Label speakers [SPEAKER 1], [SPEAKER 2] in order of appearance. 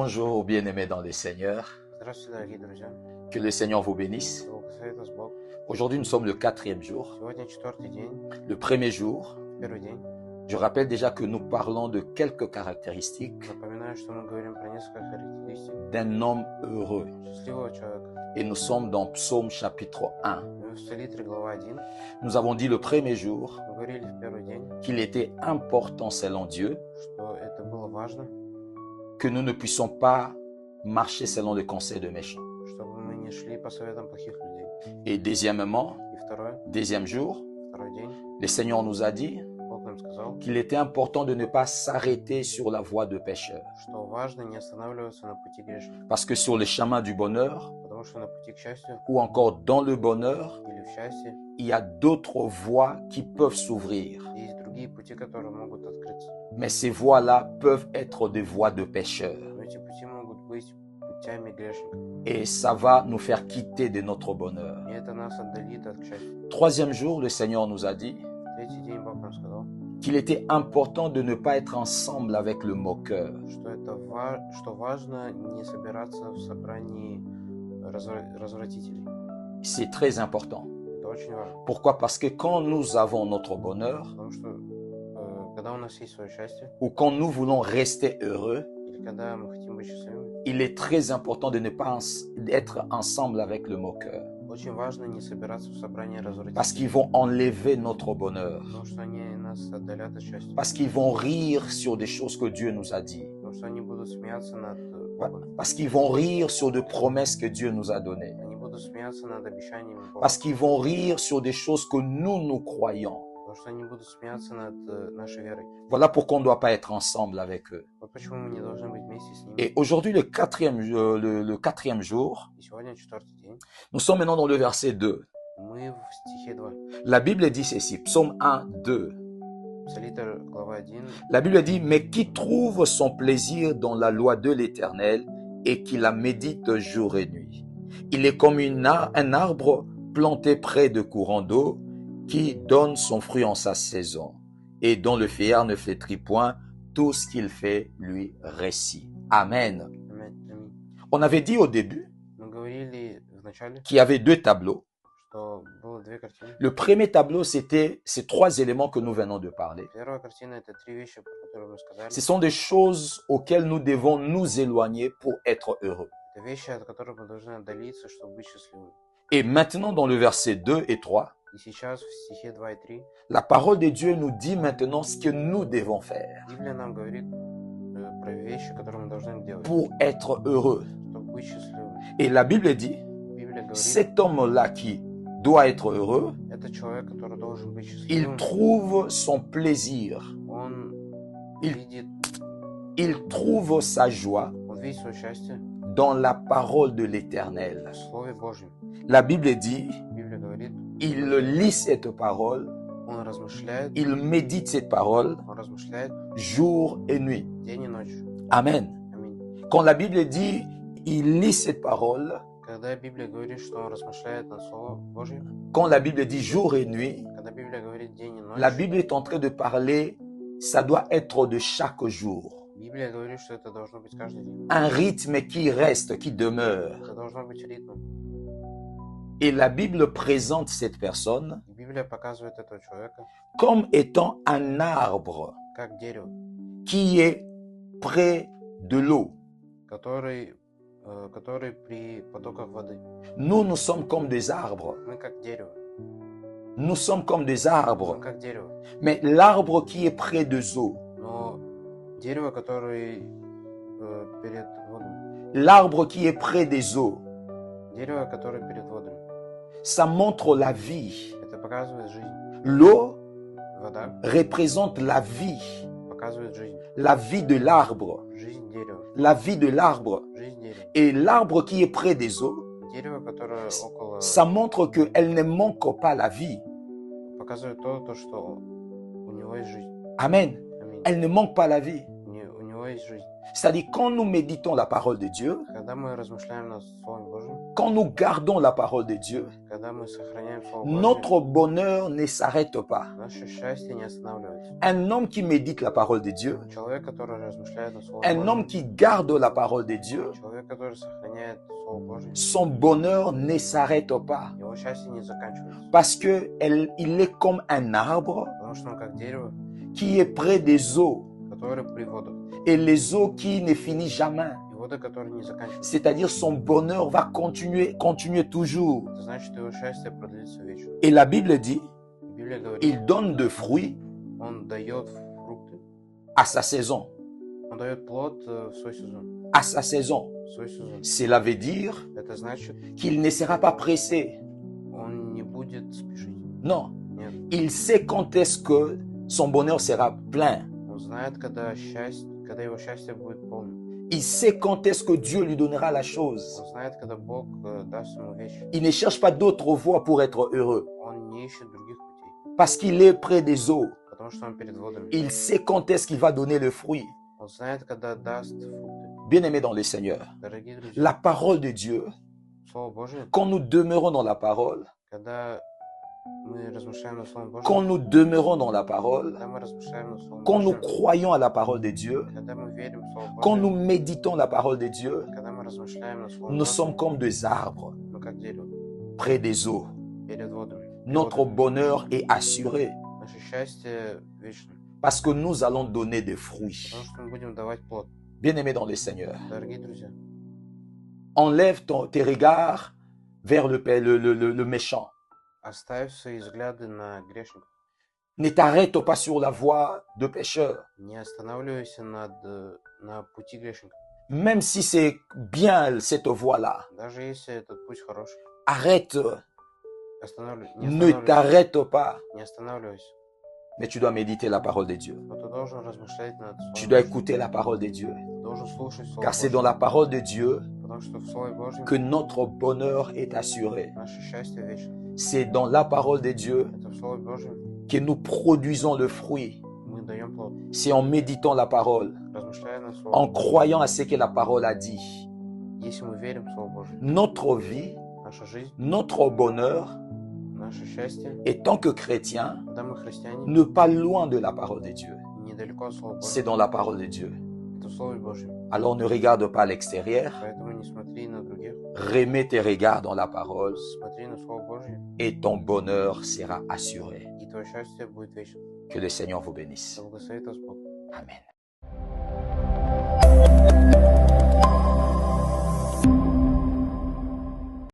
[SPEAKER 1] Bonjour, bien-aimés dans le Seigneur.
[SPEAKER 2] Здравствуйте, дорогие друзья.
[SPEAKER 1] Que le Seigneur vous bénisse.
[SPEAKER 2] Да благословит вас Бог.
[SPEAKER 1] Aujourd'hui, nous sommes le 4e jour.
[SPEAKER 2] Сегодня четвертый день,
[SPEAKER 1] Le premier jour,
[SPEAKER 2] первый день.
[SPEAKER 1] je rappelle déjà que nous parlons de quelques caractéristiques
[SPEAKER 2] Напоминаю, что мы говорим про несколько характеристик
[SPEAKER 1] d'un homme heureux.
[SPEAKER 2] счастливого человека.
[SPEAKER 1] Et nous sommes dans Psaume chapitre 1.
[SPEAKER 2] Мы в Псалитре, глава 1.
[SPEAKER 1] Nous avons dit le premier jour
[SPEAKER 2] Мы говорили в первый день,
[SPEAKER 1] qu'il était important selon Dieu
[SPEAKER 2] что это было важно,
[SPEAKER 1] que nous ne puissions pas marcher selon le conseil de méchants.
[SPEAKER 2] чтобы мы не шли по советам плохих людей.
[SPEAKER 1] Et deuxièmement,
[SPEAKER 2] И второй
[SPEAKER 1] deuxième jour,
[SPEAKER 2] день,
[SPEAKER 1] le Seigneur nous a dit
[SPEAKER 2] Бог нам сказал,
[SPEAKER 1] qu'il était important de ne pas s'arrêter sur la voie de pécheurs.
[SPEAKER 2] что важно не останавливаться на пути грешника.
[SPEAKER 1] Parce que sur le chemin du bonheur,
[SPEAKER 2] Потому что на пути к счастью
[SPEAKER 1] ou encore dans le bonheur,
[SPEAKER 2] или в счастье
[SPEAKER 1] il y a d'autres voies qui peuvent s'ouvrir.
[SPEAKER 2] есть другие пути, которые могут открыться.
[SPEAKER 1] Mais ces voies-là peuvent être des voies de pécheurs.
[SPEAKER 2] Но эти пути могут быть путями грешника.
[SPEAKER 1] Et ça va nous faire quitter de notre bonheur.
[SPEAKER 2] И это нас отдалит от счастья.
[SPEAKER 1] Troisième jour, le Seigneur nous a dit
[SPEAKER 2] Третий день Бог нам сказал,
[SPEAKER 1] qu'il était important de ne pas être ensemble avec le moqueur.
[SPEAKER 2] что важно не собираться в собрании развратителей.
[SPEAKER 1] C'est très important.
[SPEAKER 2] Это очень важно.
[SPEAKER 1] Pourquoi? Parce que quand nous avons notre bonheur,
[SPEAKER 2] Потому что когда у нас есть свое счастье,
[SPEAKER 1] ou quand nous voulons rester heureux,
[SPEAKER 2] или когда мы хотим быть счастливыми,
[SPEAKER 1] il est très important de ne pas être ensemble avec le moqueur.
[SPEAKER 2] очень важно не собираться в собрании
[SPEAKER 1] Parce qu'ils
[SPEAKER 2] развратителей.
[SPEAKER 1] vont enlever notre bonheur.
[SPEAKER 2] Потому что они нас отдалят от счастья.
[SPEAKER 1] Parce qu'ils vont rire sur des choses que Dieu nous a dit.
[SPEAKER 2] Потому что они будут смеяться над Богом.
[SPEAKER 1] Parce qu'ils vont rire sur des promesses que Dieu nous a données.
[SPEAKER 2] Они будут смеяться над обещаниями Бога.
[SPEAKER 1] Parce qu'ils vont rire sur des choses que nous croyons.
[SPEAKER 2] Потому что они будут смеяться над нашей верой.
[SPEAKER 1] Voilà pourquoi on ne doit pas être ensemble avec eux.
[SPEAKER 2] Вот почему мы не должны быть вместе с ними.
[SPEAKER 1] Et aujourd'hui, le quatrième jour,
[SPEAKER 2] И сегодня четвертый день.
[SPEAKER 1] nous sommes maintenant dans le verset 2.
[SPEAKER 2] Мы в стихе 2.
[SPEAKER 1] La Bible dit ceci, Psaume 1, 2.
[SPEAKER 2] Псалитр, глава 1.
[SPEAKER 1] La Bible dit, mais qui trouve son plaisir dans la loi de l'Éternel et qui la médite jour et nuit. Il est comme un arbre planté près de courants d'eau qui donne son fruit en sa saison et dont le feuillard ne flétrit point, tout ce qu'il fait lui réussit. Amen.
[SPEAKER 2] Аминь.
[SPEAKER 1] On avait dit au début
[SPEAKER 2] Мы говорили в начале,
[SPEAKER 1] qu'il y avait deux tableaux.
[SPEAKER 2] что было две картины.
[SPEAKER 1] Le premier tableau, c'était ces trois éléments que nous venons de parler.
[SPEAKER 2] Первая картина — это три вещи, про которые мы сказали.
[SPEAKER 1] Ce sont des choses auxquelles nous devons nous éloigner pour être heureux.
[SPEAKER 2] Это вещи, от которых мы должны отдалиться, чтобы быть счастливыми.
[SPEAKER 1] Et maintenant, dans le verset 2 et 3,
[SPEAKER 2] И сейчас в стихе 2 и 3
[SPEAKER 1] la parole de Dieu nous dit maintenant ce que nous devons faire
[SPEAKER 2] Библия нам говорит про вещи, которые мы должны делать,
[SPEAKER 1] pour être heureux.
[SPEAKER 2] чтобы быть счастливыми.
[SPEAKER 1] Et la Bible dit,
[SPEAKER 2] Библия говорит,
[SPEAKER 1] cet homme-là qui doit être heureux,
[SPEAKER 2] это человек, который должен быть
[SPEAKER 1] il
[SPEAKER 2] счастливым.
[SPEAKER 1] trouve son plaisir,
[SPEAKER 2] Он
[SPEAKER 1] Il-
[SPEAKER 2] видит,
[SPEAKER 1] il trouve sa joie
[SPEAKER 2] он видит свое счастье
[SPEAKER 1] dans la parole de l'Éternel.
[SPEAKER 2] в Слове Божьем.
[SPEAKER 1] La Bible dit,
[SPEAKER 2] Библия говорит,
[SPEAKER 1] il lit cette parole,
[SPEAKER 2] он размышляет,
[SPEAKER 1] il médite cette parole
[SPEAKER 2] он размышляет
[SPEAKER 1] jour et nuit.
[SPEAKER 2] день и ночь.
[SPEAKER 1] Amen.
[SPEAKER 2] Аминь.
[SPEAKER 1] Quand la Bible dit, il lit cette parole,
[SPEAKER 2] Когда Библия говорит, что он размышляет над Словом Божьим,
[SPEAKER 1] quand la Bible dit jour et nuit,
[SPEAKER 2] когда Библия говорит день и ночь,
[SPEAKER 1] la Bible est en train de parler, ça doit être de chaque jour.
[SPEAKER 2] Библия говорит, что это должно быть каждый день.
[SPEAKER 1] Un rythme qui reste, qui demeure.
[SPEAKER 2] Это должно быть ритмом.
[SPEAKER 1] Et la Bible présente cette personne
[SPEAKER 2] И Библия показывает этого человека
[SPEAKER 1] comme étant un arbre
[SPEAKER 2] как дерево,
[SPEAKER 1] qui est près de l'eau.
[SPEAKER 2] который при потоках воды.
[SPEAKER 1] Nous sommes comme des arbres.
[SPEAKER 2] Мы как дерево.
[SPEAKER 1] Nous sommes comme des
[SPEAKER 2] Мы
[SPEAKER 1] arbres.
[SPEAKER 2] как дерево.
[SPEAKER 1] Mais l'arbre qui est près des eaux,
[SPEAKER 2] Но дерево, который перед водами.
[SPEAKER 1] l'arbre qui est près des eaux,
[SPEAKER 2] Дерево, которое перед водами.
[SPEAKER 1] ça montre la vie.
[SPEAKER 2] Это показывает жизнь.
[SPEAKER 1] L'eau
[SPEAKER 2] Вода
[SPEAKER 1] représente la vie,
[SPEAKER 2] показывает жизнь.
[SPEAKER 1] la vie de l'arbre,
[SPEAKER 2] Жизнь дерева.
[SPEAKER 1] la vie de l'arbre.
[SPEAKER 2] Жизнь дерева.
[SPEAKER 1] Et l'arbre qui est près des eaux,
[SPEAKER 2] Дерево, которое около,
[SPEAKER 1] ça montre qu'elle ne manque pas la vie.
[SPEAKER 2] показывает то, что у него есть жизнь.
[SPEAKER 1] Amen.
[SPEAKER 2] Аминь.
[SPEAKER 1] Elle ne manque pas la vie.
[SPEAKER 2] У него есть жизнь.
[SPEAKER 1] C'est-à-dire quand nous méditons la parole de Dieu,
[SPEAKER 2] Когда мы размышляем над Словом Божьим,
[SPEAKER 1] Quand nous gardons la parole de Dieu,
[SPEAKER 2] когда мы сохраняем Слово Божье,
[SPEAKER 1] notre bonheur ne s'arrête pas.
[SPEAKER 2] наше счастье не останавливается.
[SPEAKER 1] Un homme qui médite la parole de Dieu,
[SPEAKER 2] Человек, который размышляет на Слово
[SPEAKER 1] un homme
[SPEAKER 2] Божье,
[SPEAKER 1] qui garde la parole de Dieu,
[SPEAKER 2] человек, который сохраняет Слово Божье,
[SPEAKER 1] son bonheur ne s'arrête pas.
[SPEAKER 2] его счастье не заканчивается.
[SPEAKER 1] Parce que il est comme un arbre
[SPEAKER 2] Потому что он как дерево,
[SPEAKER 1] qui est près des eaux.
[SPEAKER 2] которое при водах.
[SPEAKER 1] Et les eaux qui ne finissent jamais.
[SPEAKER 2] И воды, которые не заканчиваются.
[SPEAKER 1] C'est-à-dire son bonheur va continuer toujours.
[SPEAKER 2] Это значит, что его счастье продлится вечно.
[SPEAKER 1] Et la Bible dit,
[SPEAKER 2] И Библия говорит,
[SPEAKER 1] il donne de fruits
[SPEAKER 2] он дает фрукты,
[SPEAKER 1] à sa saison.
[SPEAKER 2] он дает плод в свой сезон.
[SPEAKER 1] À sa saison.
[SPEAKER 2] В свой сезон.
[SPEAKER 1] Cela veut dire
[SPEAKER 2] Это значит,
[SPEAKER 1] qu'il ne sera pas pressé.
[SPEAKER 2] он не будет спешить.
[SPEAKER 1] Non.
[SPEAKER 2] Нет.
[SPEAKER 1] Il sait quand est-ce que son bonheur sera plein.
[SPEAKER 2] Он знает, когда его счастье будет полным.
[SPEAKER 1] Il sait quand est-ce que Dieu lui donnera la chose.
[SPEAKER 2] Он знает, когда Бог даст ему вещь.
[SPEAKER 1] Il ne cherche pas d'autres voies pour être heureux.
[SPEAKER 2] Он не ищет других путей.
[SPEAKER 1] Parce qu'il est près des eaux.
[SPEAKER 2] Потому что он перед водами.
[SPEAKER 1] Il sait quand est-ce qu'il va donner le fruit.
[SPEAKER 2] Он знает, когда даст фрукты.
[SPEAKER 1] Bien-aimés dans le Seigneur,
[SPEAKER 2] Дорогие друзья,
[SPEAKER 1] la parole de Dieu,
[SPEAKER 2] Слово Божие,
[SPEAKER 1] quand nous demeurons dans la parole,
[SPEAKER 2] когда мы размышляем на Словом Божьем,
[SPEAKER 1] quand nous demeurons dans la parole,
[SPEAKER 2] когда мы размышляем на Словом
[SPEAKER 1] quand nous
[SPEAKER 2] Божьем,
[SPEAKER 1] croyons à la parole de Dieu,
[SPEAKER 2] когда мы верим в Слово
[SPEAKER 1] quand nous
[SPEAKER 2] Божие,
[SPEAKER 1] méditons la parole de Dieu,
[SPEAKER 2] когда мы размышляем на Словом
[SPEAKER 1] nous
[SPEAKER 2] Божьем,
[SPEAKER 1] sommes comme des arbres
[SPEAKER 2] мы как дерево
[SPEAKER 1] près des eaux.
[SPEAKER 2] перед водами.
[SPEAKER 1] Notre bonheur est assuré
[SPEAKER 2] Наше счастье вечно,
[SPEAKER 1] parce que nous allons donner des fruits.
[SPEAKER 2] потому что мы будем давать плод.
[SPEAKER 1] Bien-aimés dans le Seigneur,
[SPEAKER 2] Дорогие друзья,
[SPEAKER 1] enlève tes regards vers le méchant.
[SPEAKER 2] оставь свои взгляды на грешников.
[SPEAKER 1] Ne t'arrête pas sur la voie de pécheur.
[SPEAKER 2] Не останавливайся на пути грешника.
[SPEAKER 1] Même si c'est bien cette voie-là,
[SPEAKER 2] Даже если этот путь хороший.
[SPEAKER 1] arrête,
[SPEAKER 2] Не
[SPEAKER 1] ne t'arrête pas.
[SPEAKER 2] останавливайся.
[SPEAKER 1] Mais tu dois méditer la parole de Dieu.
[SPEAKER 2] Но ты должен размышлять над Словом
[SPEAKER 1] Tu dois
[SPEAKER 2] Божьим.
[SPEAKER 1] écouter la parole de Dieu.
[SPEAKER 2] Ты должен слушать Слово
[SPEAKER 1] Car c'est
[SPEAKER 2] Божье.
[SPEAKER 1] dans la parole de Dieu
[SPEAKER 2] Потому что в Слове Божьем
[SPEAKER 1] que notre bonheur est assuré.
[SPEAKER 2] наше счастье вечно.
[SPEAKER 1] C'est dans la parole de Dieu
[SPEAKER 2] Это в Слове Божьем
[SPEAKER 1] que nous produisons le fruit.
[SPEAKER 2] мы даем плод.
[SPEAKER 1] C'est en méditant la parole,
[SPEAKER 2] Размышляя над
[SPEAKER 1] en
[SPEAKER 2] Словом.
[SPEAKER 1] croyant à ce que la parole a dit.
[SPEAKER 2] Если мы верим в Слово Божье,
[SPEAKER 1] Notre vie,
[SPEAKER 2] наша жизнь,
[SPEAKER 1] notre bonheur,
[SPEAKER 2] наше счастье,
[SPEAKER 1] et tant que chrétien,
[SPEAKER 2] когда мы христиане,
[SPEAKER 1] ne pas loin de la parole de Dieu.
[SPEAKER 2] недалеко от Слова
[SPEAKER 1] C'est
[SPEAKER 2] Божьего.
[SPEAKER 1] dans la parole de Dieu.
[SPEAKER 2] Это в Слове Божьем.
[SPEAKER 1] Alors ne regarde pas l'extérieur,
[SPEAKER 2] Поэтому не смотри на других,
[SPEAKER 1] remets tes regards dans la parole
[SPEAKER 2] смотри на Слово Божье,
[SPEAKER 1] et ton bonheur sera assuré.
[SPEAKER 2] и твое счастье будет вечно.
[SPEAKER 1] Que le Seigneur vous bénisse.
[SPEAKER 2] Да благословит вас Бог.
[SPEAKER 1] Amen.